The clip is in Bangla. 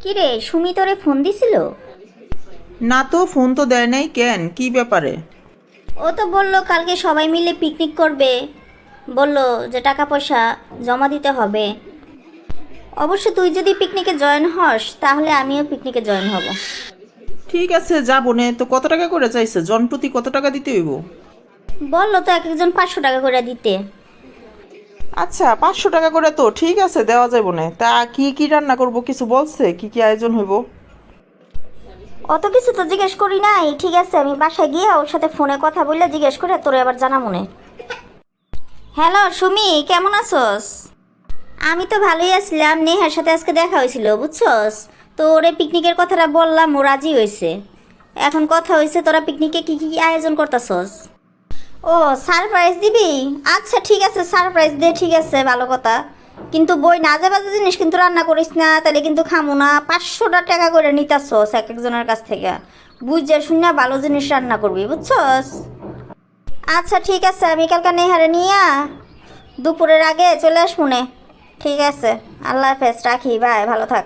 কি রে, সুমি তোরে ফোন দিছিল? না তো, ফোন তো দেয় নাই কেন, কি ব্যাপারে? ও তো বললো কালকে সবাই মিলে পিকনিক করবে। বললো যে টাকা পয়সা জমা দিতে হবে। অবশ্য তুই যদি পিকনিকে জয়েন হস তাহলে আমিও পিকনিকে জয়েন হব। ঠিক আছে, যাবো নে। তো কত টাকা করে চাইছে? জনপ্রতি কত টাকা দিতে হইব? বললো তো এক একজন 500 টাকা করে দিতে। আচ্ছা, 500 টাকা করে তো ঠিক আছে, দেওয়া যাবো না। তা কি কি রান্না করব কিছু বলছে? কি কি আয়োজন হইব? অত কিছু তো জিজ্ঞেস করি নাই। ঠিক আছে, আমি বাসায় গিয়ে ওর সাথে ফোনে কথা বললে জিজ্ঞেস করে তোরে আবার জানা মনে। হ্যালো সুমি, কেমন আছোস? আমি তো ভালোই আছিলাম। নেহার সাথে আজকে দেখা হয়েছিল বুঝছস। তো ওরে পিকনিকের কথাটা বললাম, ও রাজি হয়েছে। এখন কথা হয়েছে তোরা পিকনিকে কি কি আয়োজন করতেছস। ও, সারপ্রাইজ দিবি? আচ্ছা ঠিক আছে, সারপ্রাইজ দে, ঠিক আছে, ভালো কথা। কিন্তু বই না যে বাজে জিনিস কিন্তু রান্না করিস না, তাহলে কিন্তু খামু না। 500 টাকা করে নিতাছস এক একজনের কাছ থেকে। বুঝে শুনে ভালো জিনিস রান্না করবি বুঝছস। আচ্ছা ঠিক আছে, আমি কালকে নেহারে নিয়া দুপুরের আগে চলে আসবো নে। ঠিক আছে, আল্লাহ হাফেজ, রাখি, বাই, ভালো থাক।